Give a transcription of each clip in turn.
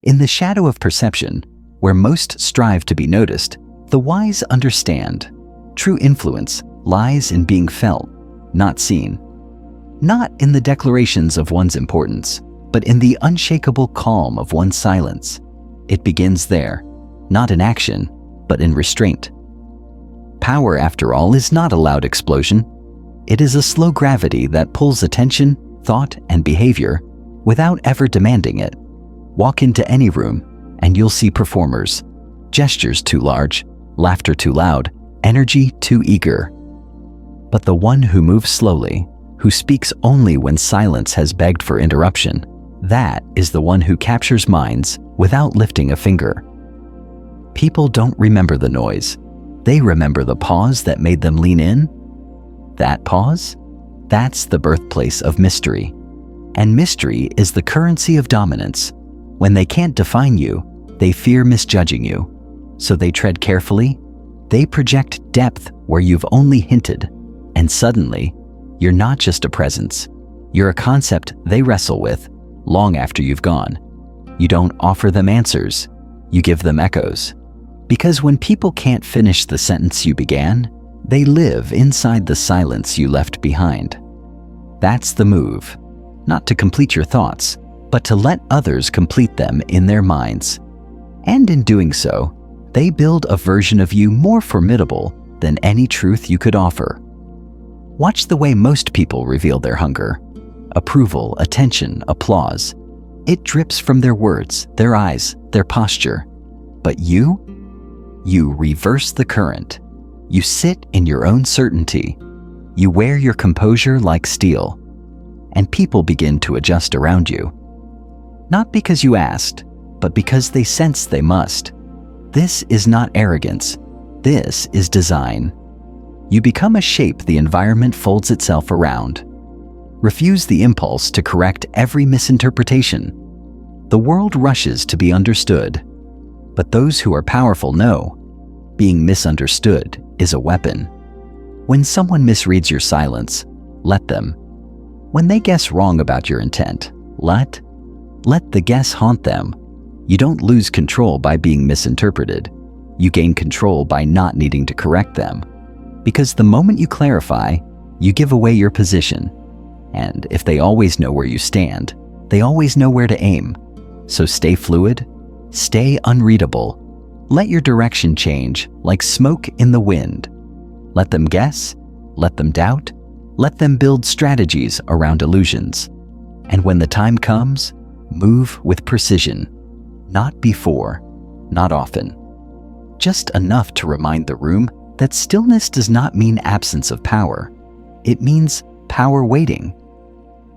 In the shadow of perception, where most strive to be noticed, the wise understand. True influence lies in being felt, not seen. Not in the declarations of one's importance, but in the unshakable calm of one's silence. It begins there, not in action, but in restraint. Power, after all, is not a loud explosion. It is a slow gravity that pulls attention, thought, and behavior without ever demanding it. Walk into any room, and you'll see performers. Gestures too large, laughter too loud, energy too eager. But the one who moves slowly, who speaks only when silence has begged for interruption, that is the one who captures minds without lifting a finger. People don't remember the noise. They remember the pause that made them lean in. That pause? That's the birthplace of mystery. And mystery is the currency of dominance. When they can't define you, they fear misjudging you. So they tread carefully. They project depth where you've only hinted. And suddenly, you're not just a presence. You're a concept they wrestle with long after you've gone. You don't offer them answers. You give them echoes. Because when people can't finish the sentence you began, they live inside the silence you left behind. That's the move. Not to complete your thoughts, but to let others complete them in their minds. And in doing so, they build a version of you more formidable than any truth you could offer. Watch the way most people reveal their hunger. Approval, attention, applause. It drips from their words, their eyes, their posture. But you reverse the current. You sit in your own certainty. You wear your composure like steel. And people begin to adjust around you. Not because you asked, but because they sense they must. This is not arrogance. This is design. You become a shape the environment folds itself around. Refuse the impulse to correct every misinterpretation. The world rushes to be understood. But those who are powerful know being misunderstood is a weapon. When someone misreads your silence, let them. When they guess wrong about your intent, let the guess haunt them. You don't lose control by being misinterpreted. You gain control by not needing to correct them. Because the moment you clarify, you give away your position. And if they always know where you stand, they always know where to aim. So stay fluid, stay unreadable. Let your direction change like smoke in the wind. Let them guess, let them doubt, let them build strategies around illusions. And when the time comes, move with precision. Not before, not often. Just enough to remind the room that stillness does not mean absence of power. It means power waiting.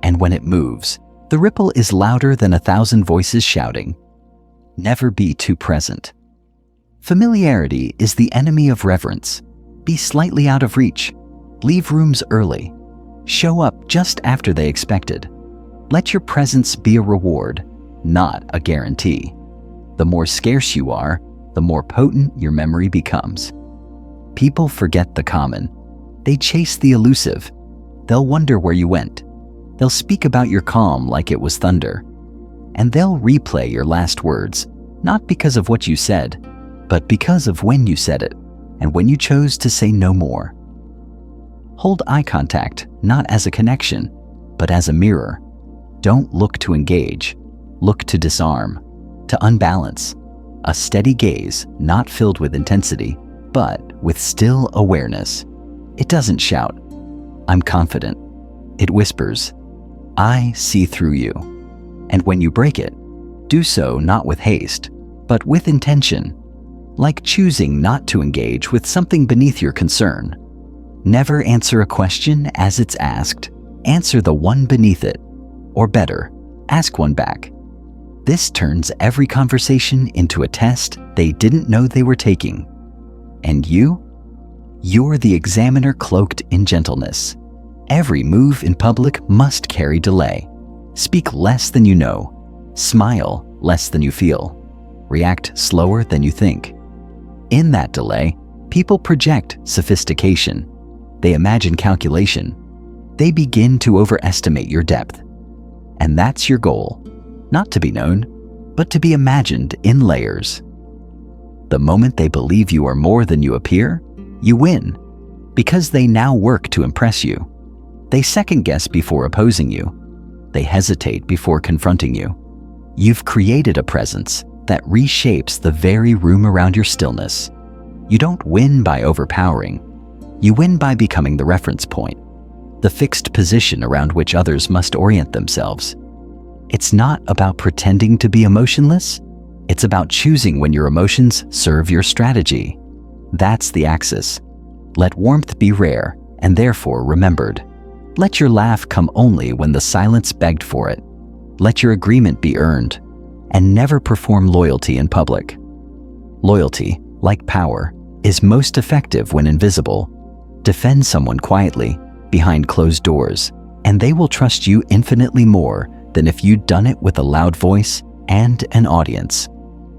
And when it moves, the ripple is louder than 1,000 voices shouting. Never be too present. Familiarity is the enemy of reverence. Be slightly out of reach. Leave rooms early. Show up just after they expected. Let your presence be a reward, not a guarantee. The more scarce you are, the more potent your memory becomes. People forget the common. They chase the elusive. They'll wonder where you went. They'll speak about your calm like it was thunder. And they'll replay your last words, not because of what you said, but because of when you said it, and when you chose to say no more. Hold eye contact, not as a connection, but as a mirror. Don't look to engage. Look to disarm, to unbalance. A steady gaze, not filled with intensity, but with still awareness. It doesn't shout, "I'm confident." It whispers, "I see through you." And when you break it, do so not with haste, but with intention, like choosing not to engage with something beneath your concern. Never answer a question as it's asked. Answer the one beneath it. Or better, ask one back. This turns every conversation into a test they didn't know they were taking. And you're the examiner cloaked in gentleness. Every move in public must carry delay. Speak less than you know. Smile less than you feel. React slower than you think. In that delay, people project sophistication. They imagine calculation. They begin to overestimate your depth. And that's your goal. Not to be known, but to be imagined in layers. The moment they believe you are more than you appear, you win, because they now work to impress you. They second-guess before opposing you. They hesitate before confronting you. You've created a presence that reshapes the very room around your stillness. You don't win by overpowering. You win by becoming the reference point, the fixed position around which others must orient themselves. It's not about pretending to be emotionless. It's about choosing when your emotions serve your strategy. That's the axis. Let warmth be rare and therefore remembered. Let your laugh come only when the silence begged for it. Let your agreement be earned, and never perform loyalty in public. Loyalty, like power, is most effective when invisible. Defend someone quietly, behind closed doors, and they will trust you infinitely more than if you'd done it with a loud voice and an audience.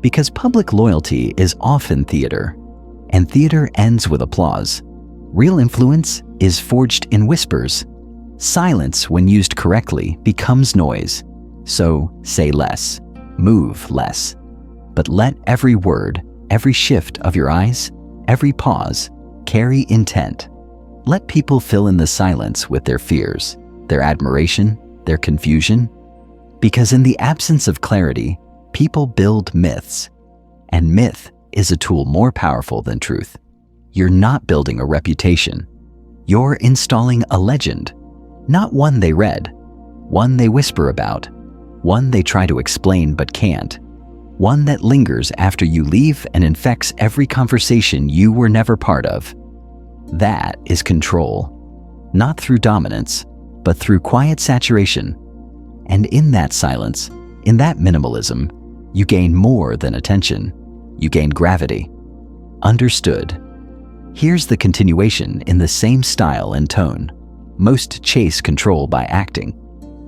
Because public loyalty is often theater, and theater ends with applause. Real influence is forged in whispers. Silence, when used correctly, becomes noise. So say less, move less, but let every word, every shift of your eyes, every pause, carry intent. Let people fill in the silence with their fears, their admiration, their confusion. Because in the absence of clarity, people build myths, and myth is a tool more powerful than truth. You're not building a reputation. You're installing a legend, not one they read, one they whisper about, one they try to explain but can't, one that lingers after you leave and infects every conversation you were never part of. That is control, not through dominance, but through quiet saturation. And in that silence, in that minimalism, you gain more than attention. You gain gravity. Understood. Here's the continuation in the same style and tone. Most chase control by acting,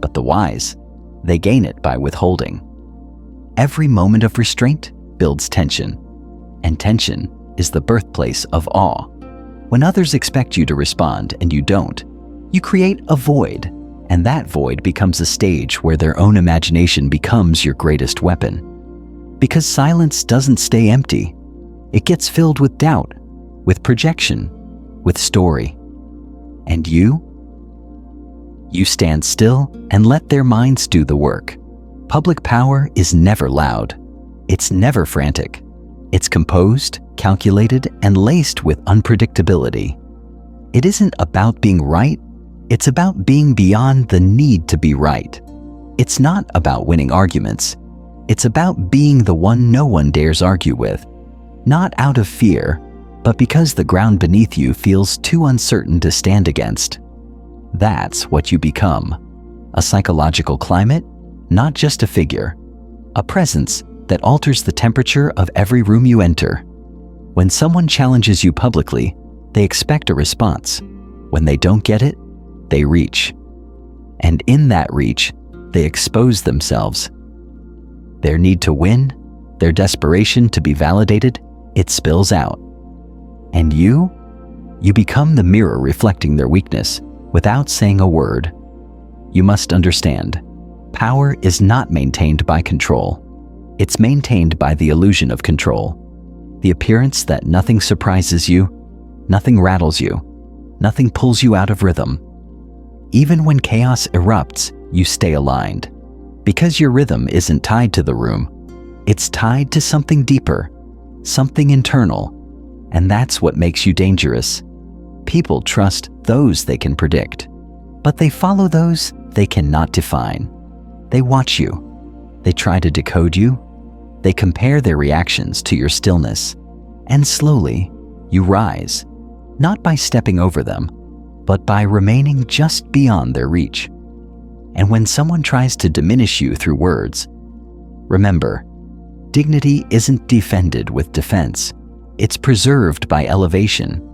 but the wise, they gain it by withholding. Every moment of restraint builds tension, and tension is the birthplace of awe. When others expect you to respond and you don't, you create a void, and that void becomes a stage where their own imagination becomes your greatest weapon. Because silence doesn't stay empty. It gets filled with doubt, with projection, with story. And you stand still and let their minds do the work. Public power is never loud. It's never frantic. It's composed, calculated, and laced with unpredictability. It isn't about being right. It's about being beyond the need to be right. It's not about winning arguments. It's about being the one no one dares argue with. Not out of fear, but because the ground beneath you feels too uncertain to stand against. That's what you become. A psychological climate, not just a figure. A presence that alters the temperature of every room you enter. When someone challenges you publicly, they expect a response. When they don't get it, they reach. And in that reach, they expose themselves. Their need to win, their desperation to be validated, it spills out. And you become the mirror reflecting their weakness without saying a word. You must understand, power is not maintained by control. It's maintained by the illusion of control. The appearance that nothing surprises you, nothing rattles you, nothing pulls you out of rhythm. Even when chaos erupts, you stay aligned. Because your rhythm isn't tied to the room. It's tied to something deeper, something internal. And that's what makes you dangerous. People trust those they can predict, but they follow those they cannot define. They watch you. They try to decode you. They compare their reactions to your stillness. And slowly, you rise, not by stepping over them, but by remaining just beyond their reach. And when someone tries to diminish you through words, remember, dignity isn't defended with defense. It's preserved by elevation.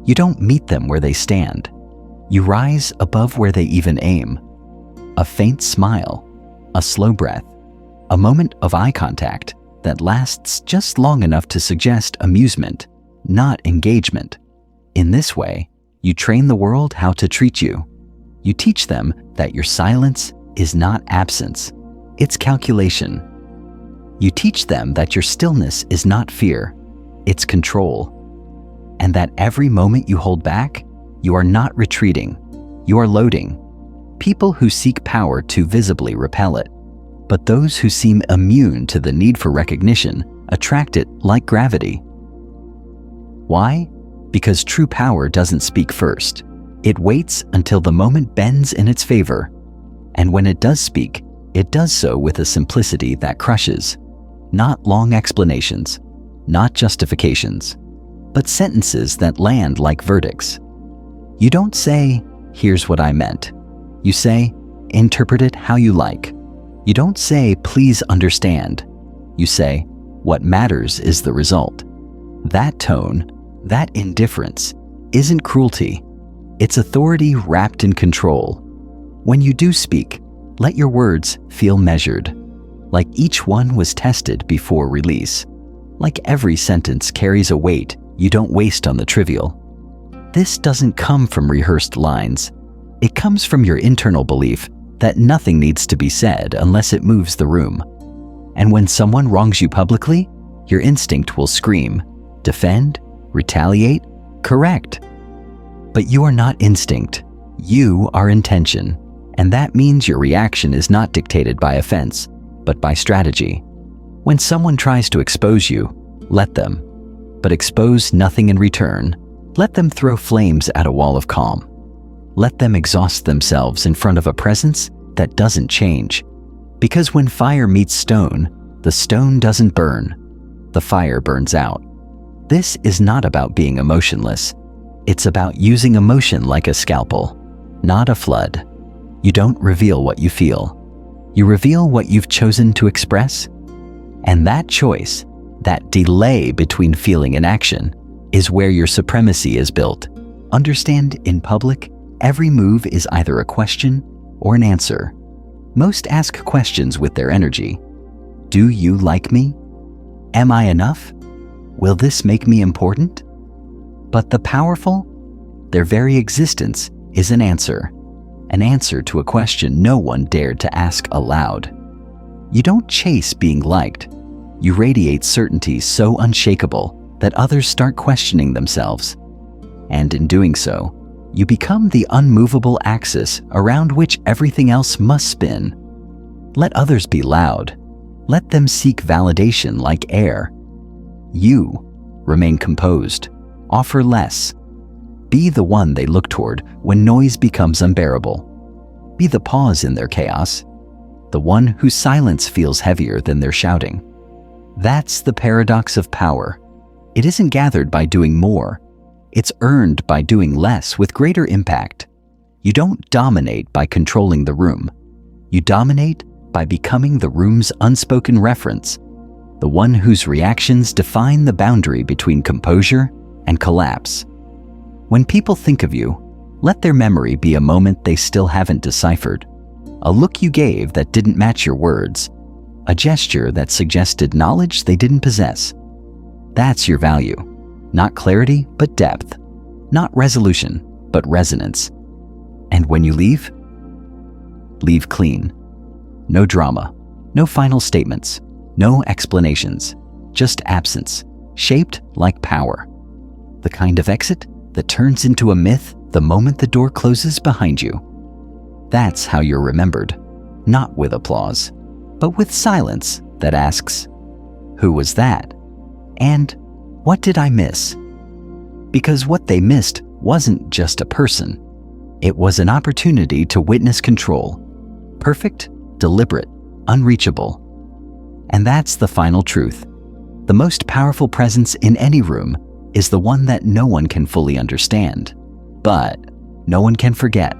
You don't meet them where they stand. You rise above where they even aim. A faint smile, a slow breath, a moment of eye contact that lasts just long enough to suggest amusement, not engagement. In this way, you train the world how to treat you. You teach them that your silence is not absence, it's calculation. You teach them that your stillness is not fear, it's control. And that every moment you hold back, you are not retreating, you are loading. People who seek power too visibly repel it, but those who seem immune to the need for recognition attract it like gravity. Why? Because true power doesn't speak first. It waits until the moment bends in its favor. And when it does speak, it does so with a simplicity that crushes. Not long explanations, not justifications, but sentences that land like verdicts. You don't say, "Here's what I meant." You say, "Interpret it how you like." You don't say, "Please understand." You say, "What matters is the result." That tone, that indifference, isn't cruelty. It's authority wrapped in control. When you do speak, let your words feel measured, like each one was tested before release, like every sentence carries a weight you don't waste on the trivial. This doesn't come from rehearsed lines. It comes from your internal belief that nothing needs to be said unless it moves the room. And when someone wrongs you publicly, your instinct will scream, defend, retaliate, correct. But you are not instinct. You are intention. And that means your reaction is not dictated by offense, but by strategy. When someone tries to expose you, let them. But expose nothing in return. Let them throw flames at a wall of calm. Let them exhaust themselves in front of a presence that doesn't change. Because when fire meets stone, the stone doesn't burn. The fire burns out. This is not about being emotionless. It's about using emotion like a scalpel, not a flood. You don't reveal what you feel. You reveal what you've chosen to express. And that choice, that delay between feeling and action, is where your supremacy is built. Understand, in public, every move is either a question or an answer. Most ask questions with their energy. Do you like me? Am I enough? Will this make me important? But the powerful, their very existence is an answer to a question no one dared to ask aloud. You don't chase being liked. You radiate certainty so unshakable that others start questioning themselves. And in doing so, you become the unmovable axis around which everything else must spin. Let others be loud. Let them seek validation like air. You remain composed. Offer less. Be the one they look toward when noise becomes unbearable. Be the pause in their chaos, the one whose silence feels heavier than their shouting. That's the paradox of power. It isn't gathered by doing more. It's earned by doing less with greater impact. You don't dominate by controlling the room. You dominate by becoming the room's unspoken reference, the one whose reactions define the boundary between composure and collapse. When people think of you, let their memory be a moment they still haven't deciphered, a look you gave that didn't match your words, a gesture that suggested knowledge they didn't possess. That's your value. Not clarity, but depth. Not resolution, but resonance. And when you leave clean. No drama, no final statements, no explanations, just absence, shaped like power. The kind of exit that turns into a myth the moment the door closes behind you. That's how you're remembered, not with applause, but with silence that asks, "Who was that? And what did I miss?" Because what they missed wasn't just a person. It was an opportunity to witness control. Perfect, deliberate, unreachable. And that's the final truth. The most powerful presence in any room is the one that no one can fully understand, but no one can forget.